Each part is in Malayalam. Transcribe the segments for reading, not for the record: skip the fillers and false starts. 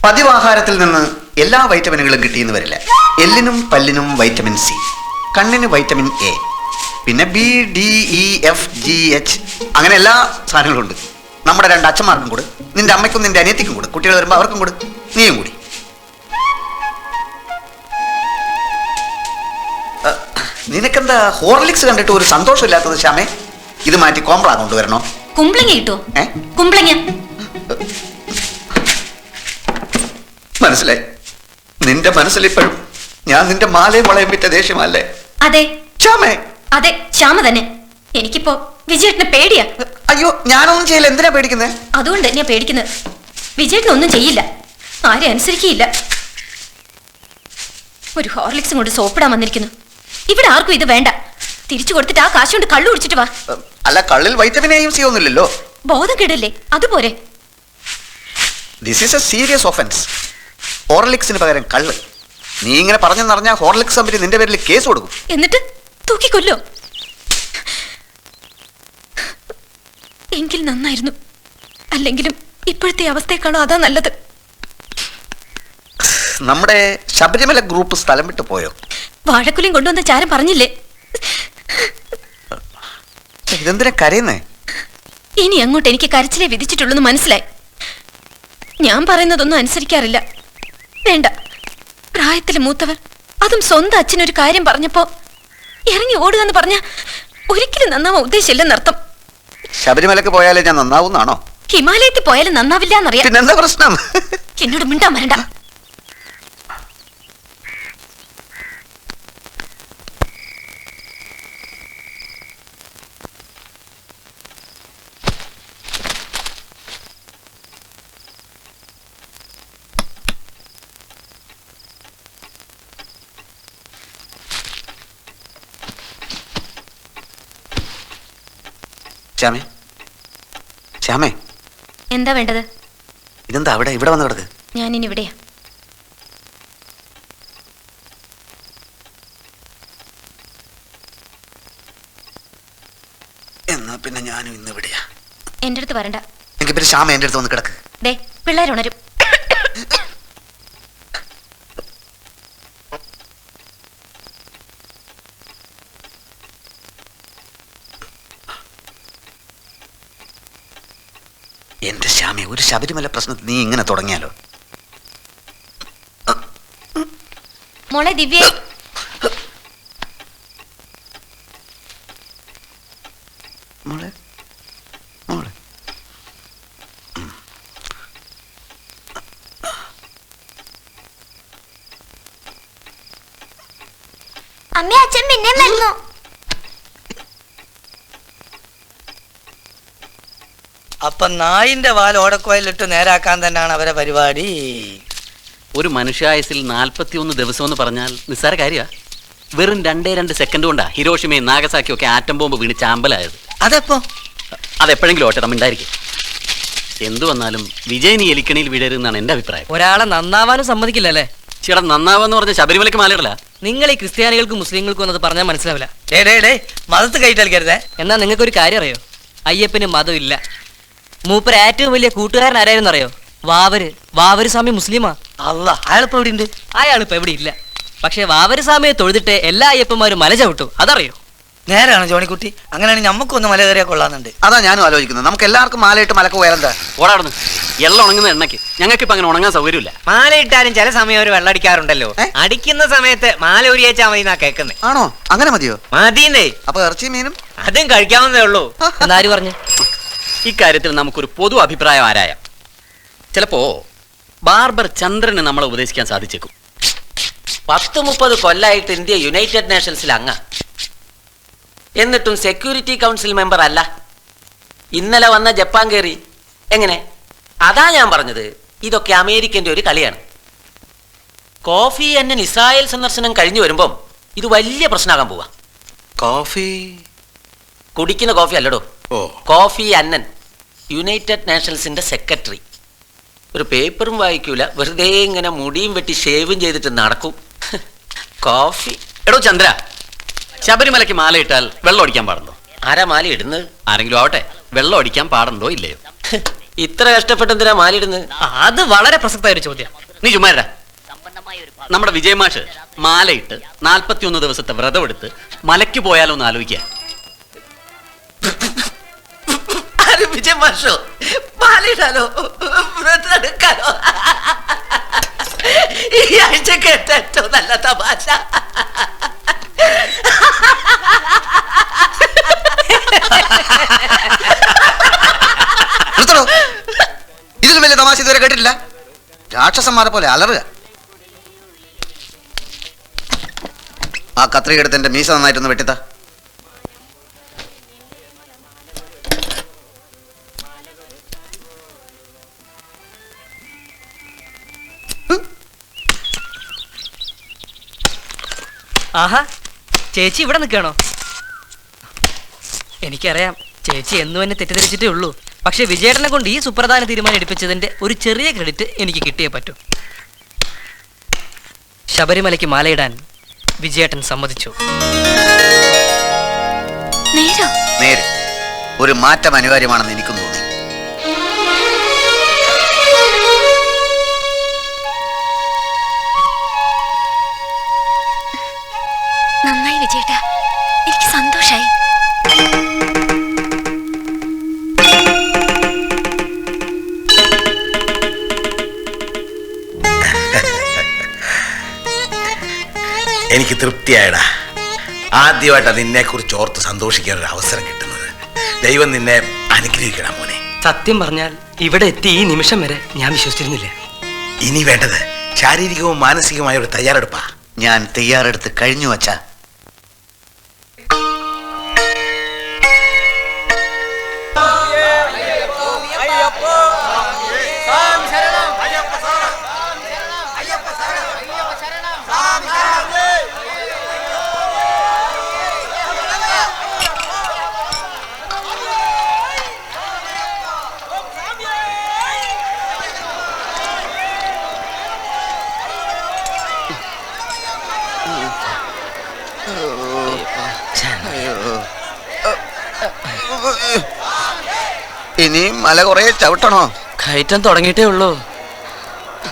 പതിവാഹാരത്തിൽ നിന്ന് എല്ലാ വൈറ്റമിനുകളും കിട്ടിയെന്ന് വരില്ല. എല്ലിനും പല്ലിനും വൈറ്റമിൻ സി, കണ്ണിന് വൈറ്റമിൻ എ, പിന്നെ B, D, E, F, G, H, അങ്ങനെ എല്ലാ സാധനങ്ങളും ഉണ്ട്. നമ്മുടെ 2 അച്ഛന്മാർക്കും കൂടെ, നിന്റെ അമ്മയ്ക്കും നിന്റെ അനിയത്തിക്കും കൂടെ, കുട്ടികൾ വരുമ്പോൾ അവർക്കും കൂടെ, നീയും കൂടി. നിനക്കെന്താ ഹോർലിക്സ് കണ്ടിട്ട് ഒരു സന്തോഷമില്ലാത്തത് ശ്യാമേ? ഇത് മാറ്റി കോംപ്ലാ കൊണ്ടുവരണോ? കുമ്പളങ്ങ കിട്ടോ? കുമ്പളങ്ങ മനസ്സിലായി. നിന്റെ മനസ്സിൽ ഇപ്പോഴും ഞാൻ നിന്റെ മാലയും വളയം വിറ്റ ദേഷ്യമല്ലേ? അതെ ശ്യാമേ. അതെ ശ്യാമ തന്നെ. എനിക്കിപ്പോ വിജയേട്ടനെ പേടിയാ. അയ്യോ, ഞാനൊന്നും ചെയ്യില്ല. എന്തിനാ പേടിക്കുന്നത്? അതുകൊണ്ട് തന്നെയാ പേടിക്കുന്നത്. വിജയേട്ടനൊന്നും ചെയ്യില്ല, ആരെ അനുസരിക്കില്ല. ഒരു ഹോർലിക്സും കൊണ്ട് സോപ്പിടാൻ വന്നിരിക്കുന്നു. ഇവിടെ ആർക്കും ഇത് വേണ്ട. തിരിച്ചു കൊടുത്തിട്ട് ആ കാശ് കൊണ്ട് കള്ളു കുടിച്ചിട്ട് വാ. അല്ല, കള്ളിൽ വൈറ്റമിൻ എയും സി ഒന്നുമില്ലല്ലോ. ബോധം കെടല്ലേ? അതുപോലെ. This is a serious offence. ഹോർലിക്സിന് പകരം കള്ള്. നീ ഇങ്ങനെ പറഞ്ഞെന്നറിഞ്ഞാൽ ഹോർലിക്സ് കമ്പനി നിന്റെ പേരിൽ കേസ് കൊടുക്കും. എന്നിട്ട് തൂക്കിക്കൊല്ലോ? എങ്കിൽ നന്നായിരുന്നു. അല്ലെങ്കിലും ഇപ്പോഴത്തെ അവസ്ഥയെക്കാണോ അതാ നല്ലത്. നമ്മുടെ ശബരിമല ഗ്രൂപ്പ് സ്ഥലം വിട്ടു പോയോ? വാഴക്കുലയും കൊണ്ടുവന്ന ചാരം പറഞ്ഞില്ലേ? ഇതെന്തിനാ കരയുന്നേ? ഇനി അങ്ങോട്ട് എനിക്ക് കരച്ചിലെ വിധിച്ചിട്ടുള്ളൂ മനസ്സിലായി. ഞാൻ പറയുന്നതൊന്നും അനുസരിക്കാറില്ല. വേണ്ട, പ്രായത്തില് മൂത്തവർ, അതും സ്വന്തം അച്ഛനൊരു കാര്യം പറഞ്ഞപ്പോ ഇറങ്ങി ഓടുക എന്ന് പറഞ്ഞ ഒരിക്കലും നന്നാവാൻ ഉദ്ദേശിച്ചില്ലെന്നർത്ഥം. ശബരിമലക്ക് പോയാലേ ഞാൻ നന്നാവുന്നാണോ? ഹിമാലയത്തിൽ പോയാലും നന്നാവില്ല എന്നറിയാം. പിന്നെന്താ പ്രശ്നം? എന്നോട് മിണ്ടാൻ വരണ്ട. ശ്യാമേ, ശ്യാമേ, എന്താ വേണ്ടത്? ഇതെന്താ അവിടെ ഇവിടെ വന്ന് കിടക്ക്? ഞാനിനി ഇവിടെയാ. എന്നാ പിന്നെ ഞാനും ഇന്ന് ഇവിടെയാ. എന്റെ അടുത്ത് വരണ്ട. എനിക്ക് പിന്നെ ശ്യാമ എന്റെ അടുത്ത് വന്ന് കിടക്ക്. ദേ, പിള്ളേരുണരും. എന്റെ ശ്യാമേ, ഒരു ശബരിമല പ്രശ്നത്തിൽ നീ ഇങ്ങനെ തുടങ്ങിയാലോ? മോളെ ദിവ്യ, മോളെ, മോളെ. അമ്മ അച്ഛൻ പിന്നെ വരുന്നു. അപ്പൊ നായിന്റെ വാൽ ഓടക്കോയിലിട്ട് നേരാക്കാൻ തന്നെയാണ് അവരെ പരിപാടി. ഒരു മനുഷ്യായുസിൽ 41 ദിവസം എന്ന് പറഞ്ഞാൽ നിസ്സാര കാര്യ. വെറും 2 സെക്കൻഡ് കൊണ്ടാ ഹിരോഷിമയും നാഗസാക്കിയും ഒക്കെ ആറ്റം ബോംബ് വീണ് ചാമ്പലായത്. അതെപ്പോ? അതെപ്പോഴെങ്കിലും ഓട്ടെ, നമ്മണ്ടായിരിക്കും. എന്തു വന്നാലും വിജയ് നീ എലിക്കണിയിൽ വീഴരുതെന്നാണ് എന്റെ അഭിപ്രായം. ഒരാളെ നന്നാവാനും സമ്മതിക്കില്ലല്ലേ? ചേട്ടാ, നന്നാവെന്ന് പറഞ്ഞ ശബരിമലയ്ക്ക് മാലയിടല. നിങ്ങൾ ഈ ക്രിസ്ത്യാനികൾക്കും മുസ്ലിങ്ങൾക്കും എന്നത് പറഞ്ഞാൽ മനസ്സിലാവില്ല. മതത്ത് കയറ്റി കളിക്കരുതേ. എന്നാ നിങ്ങൾക്കൊരു കാര്യം അറിയോ? അയ്യപ്പന് മതം ഇല്ല. മൂപ്പര് ഏറ്റവും വലിയ കൂട്ടുകാരൻ ആരായിരുന്നു അറിയോ? വാവര് സ്വാമി മുസ്ലിമാ. അല്ല, അയാളിപ്പോ എവിടെ ഉണ്ട്? അയാളിപ്പോ എവിടെ ഇല്ല. പക്ഷെ വാവര് സ്വാമിയെ തൊഴുതിട്ട് എല്ലാ അയ്യപ്പന്മാരും മല ചവിട്ടു. അതറിയോ? നേരാണ് ജോണിക്കുട്ടി. അങ്ങനെയാണെങ്കിൽ നമുക്കൊന്ന് മല കയറിയാ കൊള്ളാന്നുണ്ട്. അതാ ഞാനും ആലോചിക്കുന്നത്. നമുക്ക് എല്ലാവർക്കും മാലയിട്ട് മലക്ക് പോയാലെന്താ? ഓടാടുന്നു എല്ലാം ഉണങ്ങുന്ന എണ്ണയ്ക്ക്. ഞങ്ങൾക്ക് ഇപ്പൊ അങ്ങനെ ഉണങ്ങാൻ സൗകര്യമില്ല. മാല ഇട്ടാലും ചില സമയം ഒരു വെള്ളം അടിക്കാറുണ്ടല്ലോ. അടിക്കുന്ന സമയത്ത് മാല ഉരിയേച്ചാ മതി എന്നാ കേൾക്കുന്നേ. ആണോ? അങ്ങനെ മതിയോ? മതിന്നേ. അപ്പൊ ഇറച്ചി മീനും അതും കഴിക്കാവുന്നതേ ഉള്ളൂ. എന്നാര് പറഞ്ഞു? ഇക്കാര്യത്തിൽ നമുക്കൊരു പൊതു അഭിപ്രായം ആരായാം. ചിലപ്പോ ബാർബർ ചന്ദ്രന് നമ്മളെ ഉപദേശിക്കാൻ സാധിച്ചേക്കും. 10-30 കൊല്ലായിട്ട് ഇന്ത്യ യുണൈറ്റഡ് നേഷൻസിൽ അംഗ, എന്നിട്ടും സെക്യൂരിറ്റി കൗൺസിൽ മെമ്പർ അല്ല. ഇന്നലെ വന്ന ജപ്പാൻ കയറി. എങ്ങനെ? അതാ ഞാൻ പറഞ്ഞത്, ഇതൊക്കെ അമേരിക്കന്റെ ഒരു കളിയാണ്. കോഫി അന്നൻ ഇസ്രായേൽ സന്ദർശനം കഴിഞ്ഞു വരുമ്പം ഇത് വലിയ പ്രശ്നമാകാൻ പോവാ. കോഫി കുടിക്കുന്ന കോഫി അല്ലടോ. കോഫി അന്നൻ യുണൈറ്റഡ് നേഷൻസിന്റെ സെക്രട്ടറി. ഒരു പേപ്പറും വായിക്കൂല, വെറുതെ ഇങ്ങനെ മുടിയും വെട്ടി ഷേവും ചെയ്തിട്ട് നടക്കും. കോഫി. എടോ ചന്ദ്ര, ശബരിമലയ്ക്ക് മാല ഇട്ടാൽ വെള്ളം അടിക്കാൻ പാടുണ്ടോ? ആരാ മാല ഇടുന്നത്? ആരെങ്കിലും ആവട്ടെ, വെള്ളം അടിക്കാൻ പാടുണ്ടോ ഇല്ലയോ? ഇത്ര കഷ്ടപ്പെട്ട് എന്തിനാ മാലിടുന്നത്? അത് വളരെ പ്രസക്തമായ ഒരു ചോദ്യം. നീ ചുമ്മാരടാ. നമ്മുടെ വിജയമാഷ് മാലയിട്ട് 41 ദിവസത്തെ വ്രതമെടുത്ത് മലയ്ക്ക് പോയാലോ എന്ന് ആലോചിക്കുക. വിജയ മാഷോ മാലിടാനോ വ്രതം എടുക്കാനോ? ഈ ആഴ്ച കേട്ട ഏറ്റവും നല്ല തമാശ. ഇതിലും വലിയ തമാശ ഇതുവരെ കേട്ടിട്ടില്ല. രാക്ഷസന്മാരെ പോലെ അലറുക. ആ കത്രിക എടുത്ത് എന്റെ മീശ നന്നായിട്ടൊന്ന് വെട്ടിത്ത. ആഹാ, ചേച്ചി ഇവിടെ നിൽക്കണോ? എനിക്കറിയാം ചേച്ചി എന്നും എന്നെ തെറ്റിദ്ധരിച്ചിട്ടേ ഉള്ളൂ. പക്ഷെ വിജയേട്ടനെ കൊണ്ട് ഈ സുപ്രധാന തീരുമാനം എടുപ്പിച്ചതിന്റെ ഒരു ചെറിയ ക്രെഡിറ്റ് എനിക്ക് കിട്ടിയേ പറ്റൂ. ശബരിമലയ്ക്ക് മാലയിടാൻ വിജയേട്ടൻ സമ്മതിച്ചു. നേരെ ഒരു മാറ്റം അനിവാര്യമാണെന്ന് എനിക്കും തോന്നി. നന്നായി വിജയേട്ടാ, എനിക്ക് സന്തോഷായി. എനിക്ക് തൃപ്തിയായടാ. ആദ്യമായിട്ടാണ് നിന്നെ കുറിച്ച് ഓർത്ത് സന്തോഷിക്കാൻ ഒരു അവസരം കിട്ടുന്നത്. ദൈവം നിന്നെ അനുഗ്രഹിക്കണം മോനെ. സത്യം പറഞ്ഞാൽ ഇവിടെ എത്തി ഈ നിമിഷം വരെ ഞാൻ വിശ്വസിച്ചിരുന്നില്ല. ഇനി വേണ്ടത് ശാരീരികവും മാനസികവുമായ ഒരു തയ്യാറെടുപ്പാ. ഞാൻ തയ്യാറെടുത്ത് കഴിഞ്ഞു വച്ചാ. ഇനി മല കുറെ ചവിട്ടണോ? കയറ്റം തുടങ്ങിയിട്ടേ ഉള്ളൂ.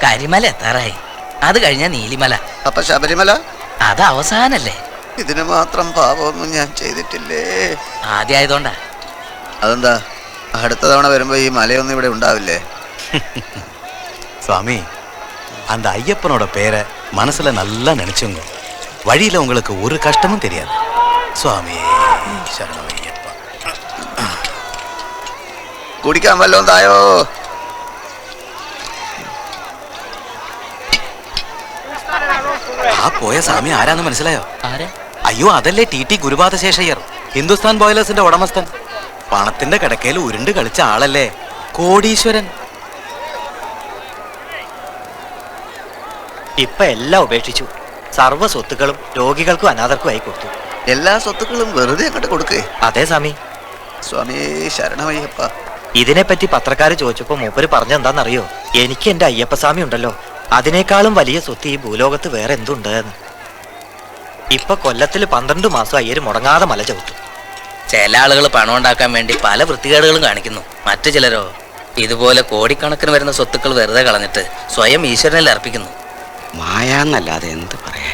കരിമല എത്താറായി. അത് കഴിഞ്ഞാ നീലിമല. അപ്പൊ ശബരിമല അത് അവസാനല്ലേ? ഇതിന് മാത്രം പാപമൊന്നും ഞാൻ ചെയ്തിട്ടില്ലേ. ആദ്യമായതുകൊണ്ടാ. അതെന്താ, അടുത്ത തവണ വരുമ്പോ ഈ മലയൊന്നും ഇവിടെ ഉണ്ടാവില്ലേ? சுவாமி, அந்த ஐயப்பனோட பேரை மனசுல நல்லா நினைச்சுங்க. வழியில உங்களுக்கு ஒரு கஷ்டமும் தெரியாது. சுவாமி ശരണം അയ്യപ്പ. കുടിക്കാൻ വല്ലതും തായോ? ആ പോയ സ്വാമി ആരാന്ന് മനസ്സിലായോ? ആരെ? അയ്യോ, അതല്ലേ TT ഗുരുപാദശേഷയ്യർ, ഹിന്ദുസ്ഥാൻ ബോയിലേഴ്സിന്റെ ഉടമസ്ഥൻ. പണത്തിന്റെ കിടക്കയിൽ ഉരുണ്ട് കളിച്ച ആളല്ലേ, കോടീശ്വരൻ. ഇപ്പൊ എല്ലാം ഉപേക്ഷിച്ചു. സർവ്വ സ്വത്തുക്കളും രോഗികൾക്കും അനാഥർക്കുമായി കൊടുത്തു. എല്ലാ സ്വത്തുക്കളും വെറുതെ അങ്ങോട്ട് കൊടുക്കേ. അതെ സ്വാമി. സ്വാമി ശരണമയ്യപ്പ. ഇതിനെപ്പറ്റി പത്രക്കാര് ചോദിച്ചപ്പോ മൂപ്പര് പറഞ്ഞെന്താന്നറിയോ? എനിക്ക് എന്റെ അയ്യപ്പസ്വാമി ഉണ്ടല്ലോ, അതിനേക്കാളും വലിയ സ്വത്ത് ഈ ഭൂലോകത്ത് വേറെ എന്തുണ്ട് എന്ന്. ഇപ്പൊ കൊല്ലത്തിൽ 12 മാസം അയ്യര് മുടങ്ങാതെ മല ചവിട്ടും. ചില ആളുകൾ പണം ഉണ്ടാക്കാൻ വേണ്ടി പല വൃത്തികേടുകളും കാണിക്കുന്നു. മറ്റു ചിലരോ ഇതുപോലെ കോടിക്കണക്കിന് വരുന്ന സ്വത്തുക്കൾ വെറുതെ കളഞ്ഞിട്ട് സ്വയം ഈശ്വരനിൽ അർപ്പിക്കുന്നു. മായാന്നല്ലാതെ എന്ത് പറയാ.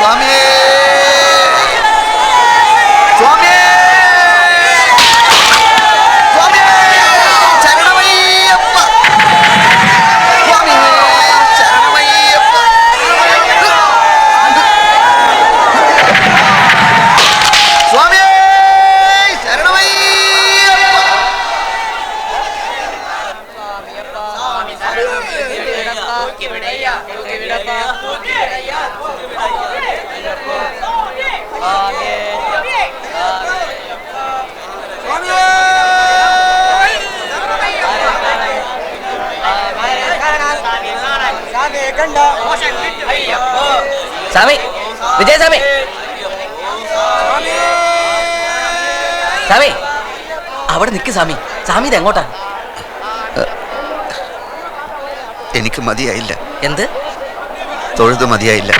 സ്വാമിയേ സ്വാമിയേ സ്വാമിയേ ശരണമയ്യപ്പ സ്വാമിയേ ശരണമയ്യപ്പ സ്വാമിയേ ശരണമയ്യപ്പ സ്വാമി വിജയസ്വാമി സ്വാമി അവിടെ നിൽക്ക് സ്വാമി സ്വാമി ഇത് എങ്ങോട്ടാ? എനിക്ക് മതിയായില്ല. എന്ത് തൊഴുത് മതിയായില്ല.